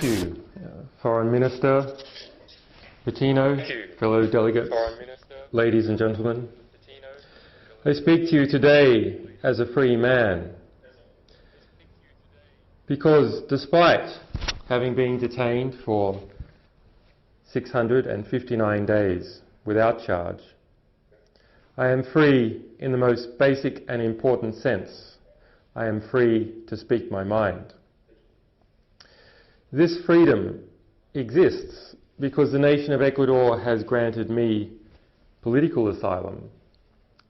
Thank you, Foreign Minister Bettino, fellow delegates, ladies and gentlemen. I speak to you today as a free man because despite having been detained for 659 days without charge, I am free in the most basic and important sense. I am free to speak my mind. This freedom exists because the nation of Ecuador has granted me political asylum,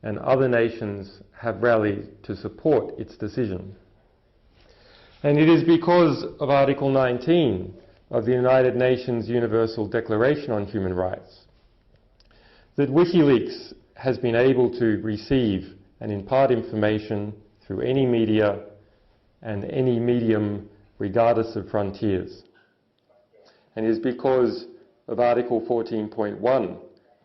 and other nations have rallied to support its decision. And it is because of Article 19 of the United Nations Universal Declaration on Human Rights that Wikileaks has been able to receive and impart information through any media and any medium regardless of frontiers. And it is because of Article 14.1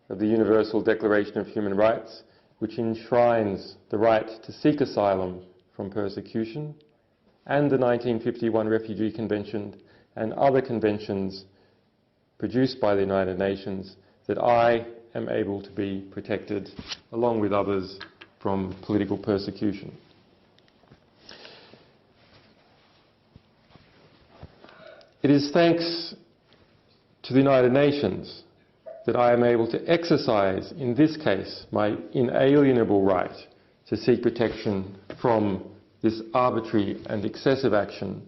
of the Universal Declaration of Human Rights, which enshrines the right to seek asylum from persecution, and the 1951 Refugee Convention and other conventions produced by the United Nations, that I am able to be protected, along with others, from political persecution. It is thanks to the United Nations that I am able to exercise, in this case, my inalienable right to seek protection from this arbitrary and excessive action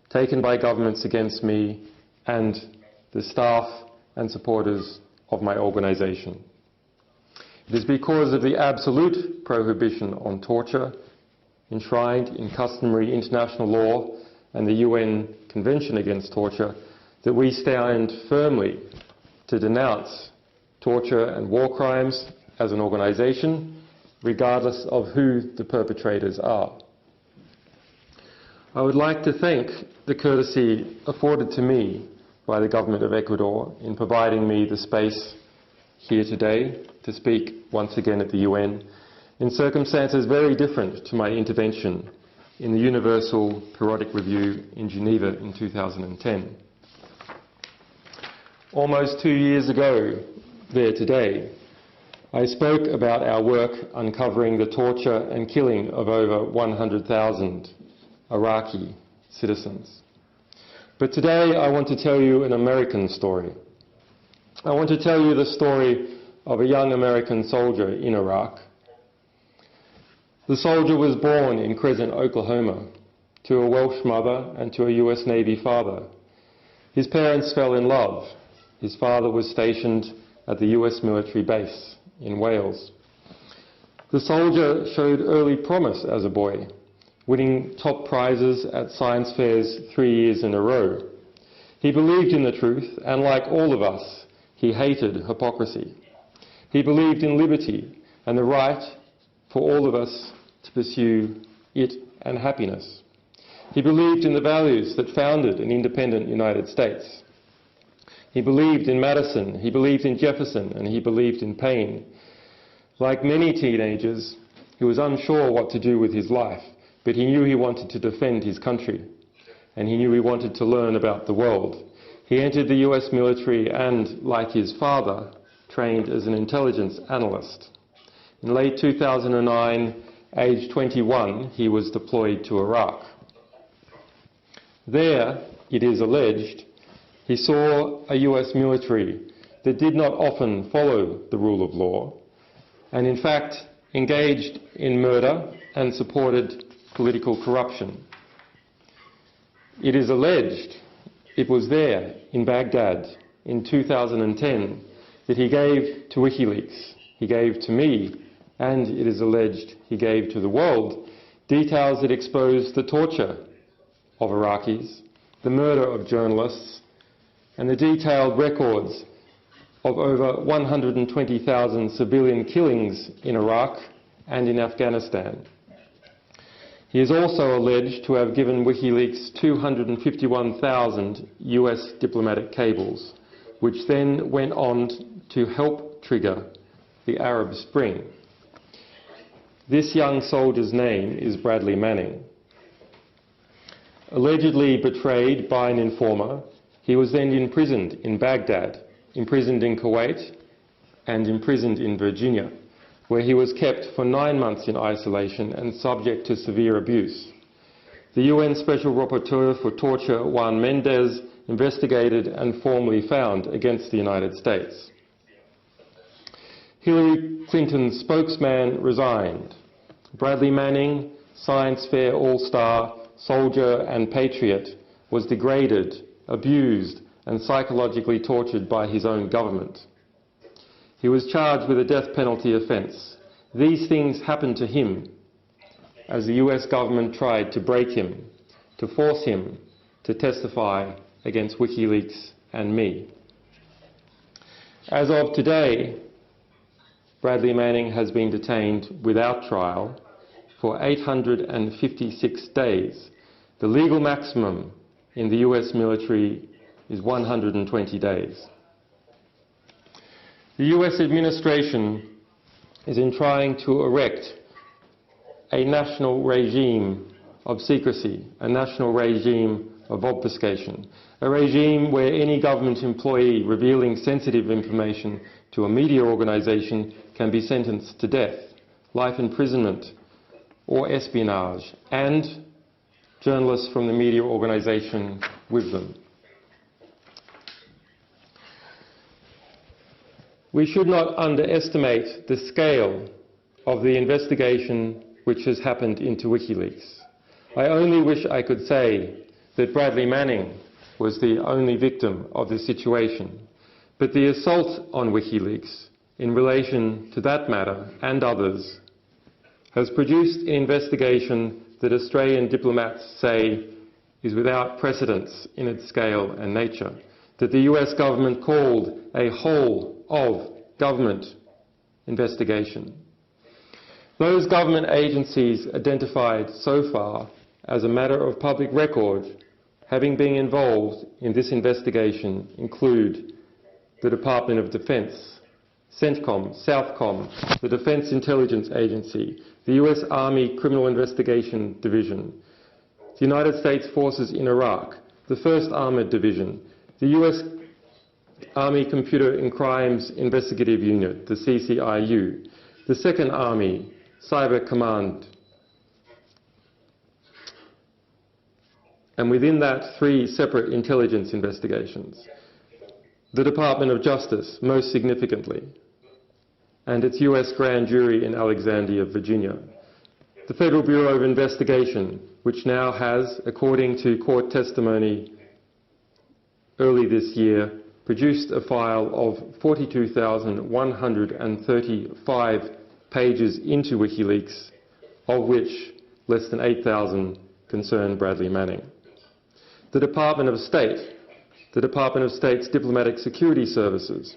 taken by governments against me and the staff and supporters of my organisation. It is because of the absolute prohibition on torture enshrined in customary international law and the UN Convention Against Torture that we stand firmly to denounce torture and war crimes as an organisation, regardless of who the perpetrators are. I would like to thank the courtesy afforded to me by the government of Ecuador in providing me the space here today to speak once again at the UN in circumstances very different to my intervention in the Universal Periodic Review in Geneva in 2010. Almost 2 years ago, there today, I spoke about our work uncovering the torture and killing of over 100,000 Iraqi citizens. But today I want to tell you an American story. I want to tell you the story of a young American soldier in Iraq. The soldier was born in Crescent, Oklahoma, to a Welsh mother and to a US Navy father. His parents fell in love. His father was stationed at the US military base in Wales. The soldier showed early promise as a boy, winning top prizes at science fairs 3 years in a row. He believed in the truth, and like all of us, he hated hypocrisy. He believed in liberty and the right for all of us to pursue it and happiness. He believed in the values that founded an independent United States. He believed in Madison, he believed in Jefferson, and he believed in Paine. Like many teenagers, he was unsure what to do with his life, but he knew he wanted to defend his country, and he knew he wanted to learn about the world. He entered the US military and, like his father, trained as an intelligence analyst. In late 2009, aged 21, he was deployed to Iraq. There, it is alleged, he saw a US military that did not often follow the rule of law, and in fact engaged in murder and supported political corruption. It is alleged it was there in Baghdad in 2010 that he gave to Wikileaks, he gave to me, and it is alleged he gave to the world details that exposed the torture of Iraqis, the murder of journalists, and the detailed records of over 120,000 civilian killings in Iraq and in Afghanistan. He is also alleged to have given Wikileaks 251,000 US diplomatic cables, which then went on to help trigger the Arab Spring. This young soldier's name is Bradley Manning. Allegedly betrayed by an informer, He was then imprisoned in Baghdad, imprisoned in Kuwait, and imprisoned in Virginia, where he was kept for 9 months in isolation and subject to severe abuse. The UN Special Rapporteur for Torture, Juan Mendez, investigated and formally found against the United States. Hillary Clinton's spokesman resigned. Bradley Manning, science fair all-star, soldier and patriot, was degraded, abused and psychologically tortured by his own government. He was charged with a death penalty offence. These things happened to him as the US government tried to break him, to force him to testify against Wikileaks and me. As of today, Bradley Manning has been detained without trial for 856 days. The legal maximum in the US military is 120 days. The US administration is in trying to erect a national regime of secrecy, a national regime of obfuscation, a regime where any government employee revealing sensitive information to a media organisation can be sentenced to death, life imprisonment or espionage, and journalists from the media organisation with them. We should not underestimate the scale of the investigation which has happened into Wikileaks. I only wish I could say that Bradley Manning was the only victim of this situation, but the assault on Wikileaks in relation to that matter and others has produced an investigation that Australian diplomats say is without precedence in its scale and nature, that the US government called a whole-of-government investigation. Those government agencies identified so far as a matter of public record having been involved in this investigation include the Department of Defense, CENTCOM, Southcom, the Defense Intelligence Agency, the US Army Criminal Investigation Division, the United States Forces in Iraq, the 1st Armored Division, the US Army Computer and Crimes Investigative Unit, the CCIU, the 2nd Army Cyber Command, and within that 3 separate intelligence investigations. The Department of Justice, most significantly, and its US grand jury in Alexandria, Virginia. The Federal Bureau of Investigation, which now has, according to court testimony early this year, produced a file of 42,135 pages into Wikileaks, of which less than 8,000 concern Bradley Manning. The Department of State, the Department of State's Diplomatic Security Services.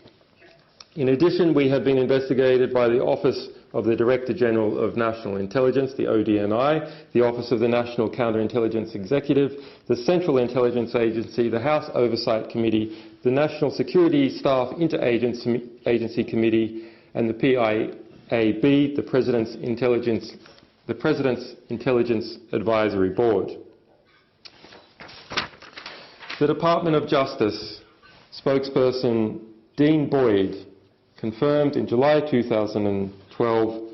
In addition, we have been investigated by the Office of the Director General of National Intelligence, the ODNI, the Office of the National Counterintelligence Executive, the Central Intelligence Agency, the House Oversight Committee, the National Security Staff Interagency Committee, and the PIAB, the President's Intelligence Advisory Board. The Department of Justice spokesperson Dean Boyd confirmed in July 2012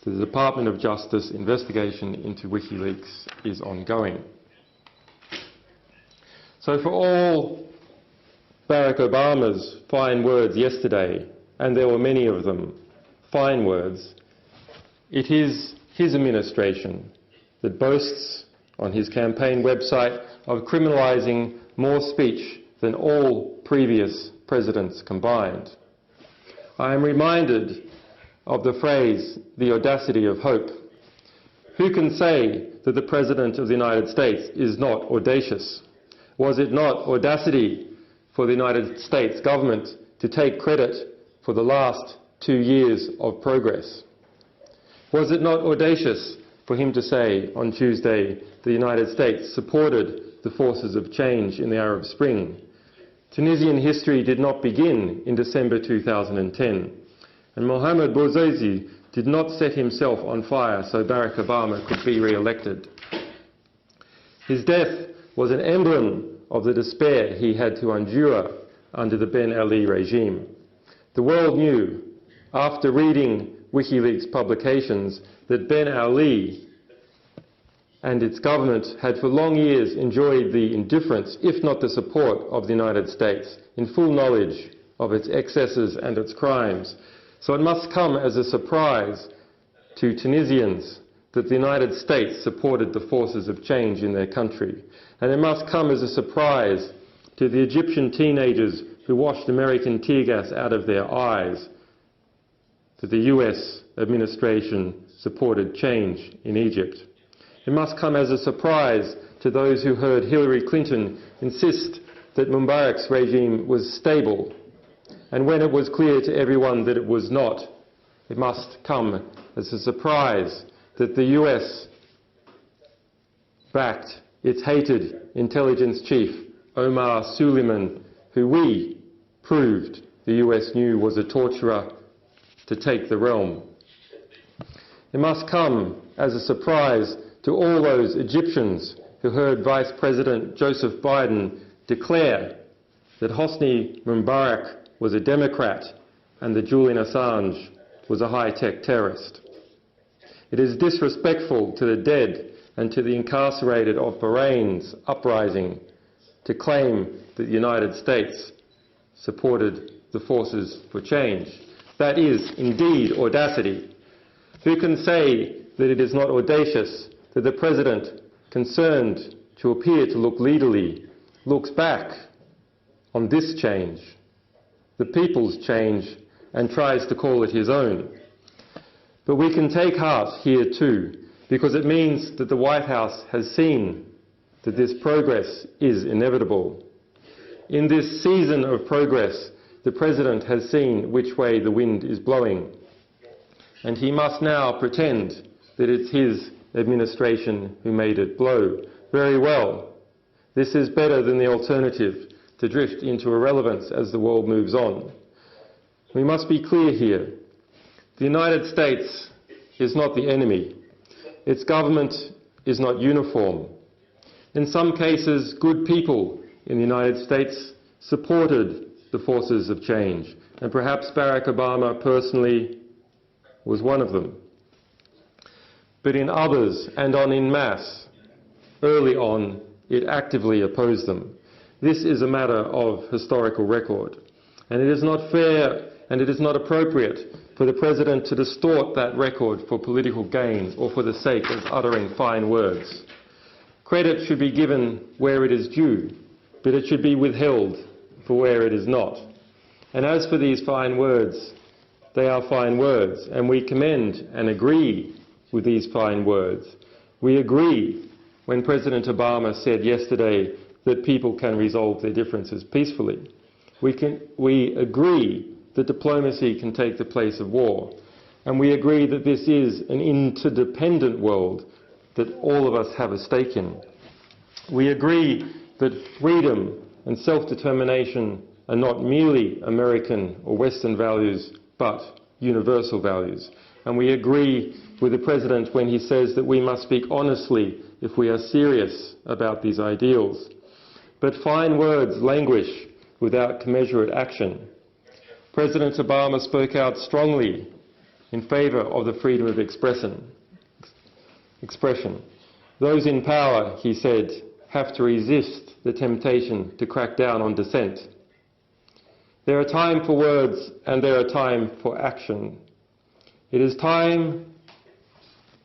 that the Department of Justice investigation into Wikileaks is ongoing. So for all Barack Obama's fine words yesterday, and there were many of them, fine words, it is his administration that boasts on his campaign website of criminalising more speech than all previous presidents combined. I am reminded of the phrase, the audacity of hope. Who can say that the President of the United States is not audacious? Was it not audacity for the United States government to take credit for the last 2 years of progress? Was it not audacious for him to say on Tuesday the United States supported the forces of change in the Arab Spring? Tunisian history did not begin in December 2010, and Mohamed Bouazizi did not set himself on fire so Barack Obama could be re-elected. His death was an emblem of the despair he had to endure under the Ben Ali regime. The world knew, after reading Wikileaks publications, that Ben Ali and its government had for long years enjoyed the indifference, if not the support, of the United States, in full knowledge of its excesses and its crimes. So it must come as a surprise to Tunisians that the United States supported the forces of change in their country. And it must come as a surprise to the Egyptian teenagers who washed American tear gas out of their eyes that the US administration supported change in Egypt. It must come as a surprise to those who heard Hillary Clinton insist that Mubarak's regime was stable, and when it was clear to everyone that it was not, it must come as a surprise that the US backed its hated intelligence chief, Omar Suleiman, who we proved the US knew was a torturer, to take the realm. It must come as a surprise to all those Egyptians who heard Vice President Joseph Biden declare that Hosni Mubarak was a Democrat and that Julian Assange was a high-tech terrorist. It is disrespectful to the dead and to the incarcerated of Bahrain's uprising to claim that the United States supported the forces for change. That is indeed audacity. Who can say that it is not audacious that the President, concerned to appear to look leaderly, looks back on this change, the people's change, and tries to call it his own? But we can take heart here too, because it means that the White House has seen that this progress is inevitable. In this season of progress, the President has seen which way the wind is blowing, and he must now pretend that it's his administration who made it blow. Very well. This is better than the alternative, to drift into irrelevance as the world moves on. We must be clear here. The United States is not the enemy. Its government is not uniform. In some cases, good people in the United States supported the forces of change, and perhaps Barack Obama personally was one of them. But in others, and en masse, early on, it actively opposed them. This is a matter of historical record, and it is not fair and it is not appropriate for the President to distort that record for political gain or for the sake of uttering fine words. Credit should be given where it is due, but it should be withheld for where it is not. And as for these fine words, they are fine words, and we commend and agree with these fine words. We agree when President Obama said yesterday that people can resolve their differences peacefully. We agree that diplomacy can take the place of war, and we agree that this is an interdependent world that all of us have a stake in. We agree that freedom and self-determination are not merely American or Western values, but universal values. And we agree with the President when he says that we must speak honestly if we are serious about these ideals. But fine words languish without commensurate action. President Obama spoke out strongly in favour of the freedom of expression. Those in power, he said, have to resist the temptation to crack down on dissent. There are time for words and there are time for action. It is time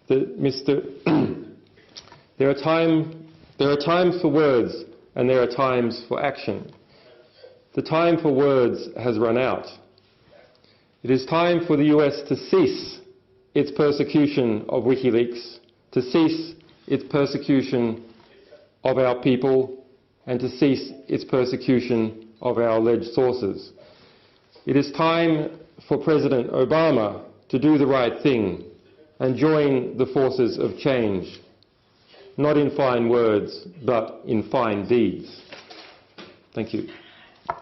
that there are times for words and there are times for action. The time for words has run out. It is time for the US to cease its persecution of Wikileaks, to cease its persecution of our people, and to cease its persecution of our alleged sources. It is time for President Obama to do the right thing and join the forces of change, not in fine words, but in fine deeds. Thank you.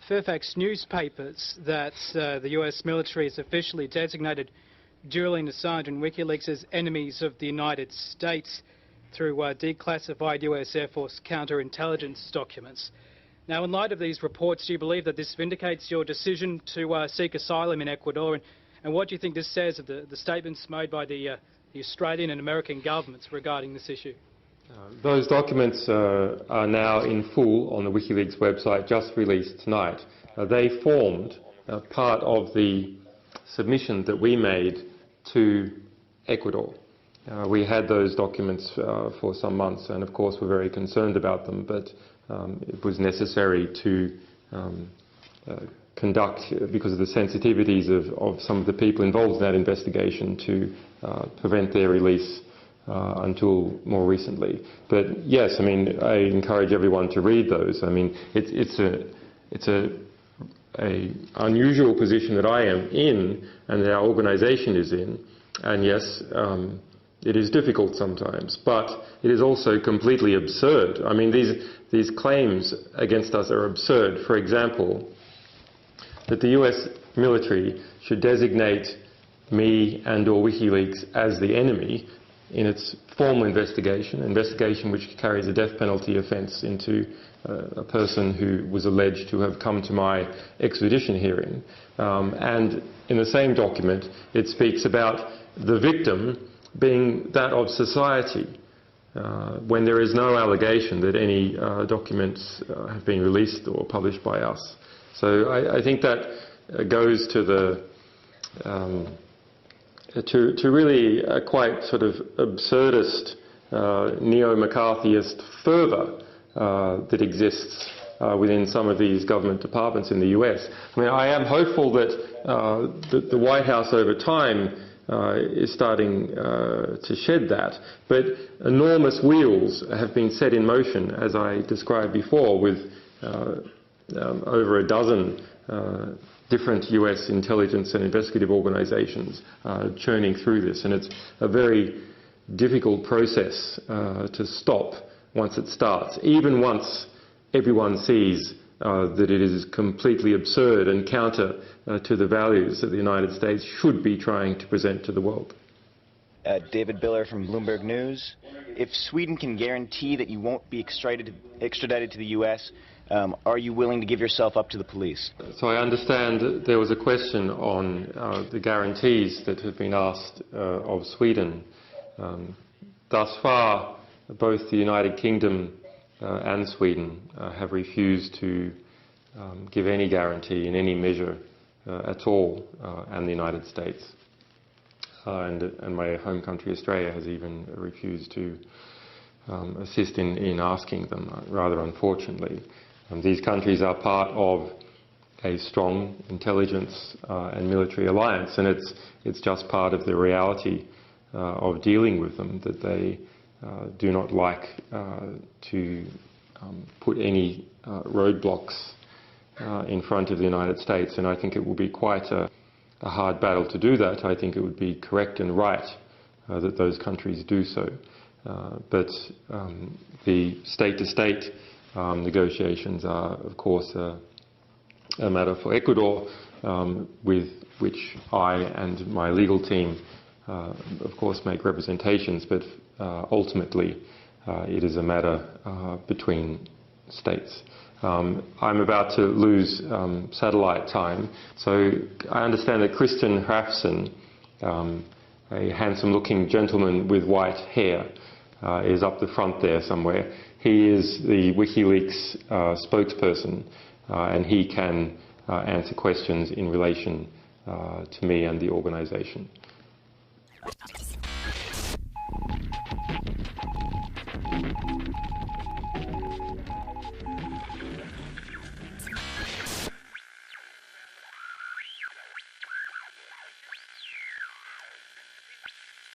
Fairfax newspapers that the US military has officially designated Julian Assange and WikiLeaks as enemies of the United States through declassified US Air Force counterintelligence documents. Now, in light of these reports, do you believe that this vindicates your decision to seek asylum in Ecuador? And what do you think this says of the statements made by the Australian and American governments regarding this issue? Those documents are now in full on the Wikileaks website, just released tonight. They formed part of the submission that we made to Ecuador. We had those documents for some months, and of course we're very concerned about them, but it was necessary to conduct, because of the sensitivities of some of the people involved in that investigation, to prevent their release until more recently. But yes, I mean, I encourage everyone to read those. I mean, it's an unusual position that I am in and that our organisation is in, and yes, it is difficult sometimes, but it is also completely absurd. I mean, these claims against us are absurd. For example, that the US military should designate me and or WikiLeaks as the enemy in its formal investigation which carries a death penalty offence into a person who was alleged to have come to my extradition hearing. And in the same document, it speaks about the victim being that of society, when there is no allegation that any documents have been released or published by us. So I think that goes to the to really a quite sort of absurdist, neo-McCarthyist fervour that exists within some of these government departments in the US. I mean, I am hopeful that the White House over time is starting to shed that, but enormous wheels have been set in motion, as I described before, with over a dozen different US intelligence and investigative organisations churning through this, and it's a very difficult process to stop once it starts, even once everyone sees that it is completely absurd and counter to the values that the United States should be trying to present to the world. David Biller from Bloomberg News. If Sweden can guarantee that you won't be extradited to the US, are you willing to give yourself up to the police? So I understand there was a question on the guarantees that have been asked of Sweden. Thus far, both the United Kingdom and Sweden have refused to give any guarantee in any measure at all, and the United States. And my home country, Australia, has even refused to assist in asking them, rather unfortunately. These countries are part of a strong intelligence and military alliance, and it's just part of the reality of dealing with them that they do not like to put any roadblocks in front of the United States, and I think it will be quite a hard battle to do that. I think it would be correct and right that those countries do so. But the state-to-state negotiations are, of course, a matter for Ecuador, with which I and my legal team, of course, make representations, but ultimately it is a matter between states. I'm about to lose satellite time, so I understand that Christian Hrafson, a handsome-looking gentleman with white hair, is up the front there somewhere. He is the WikiLeaks spokesperson, and he can answer questions in relation to me and the organisation.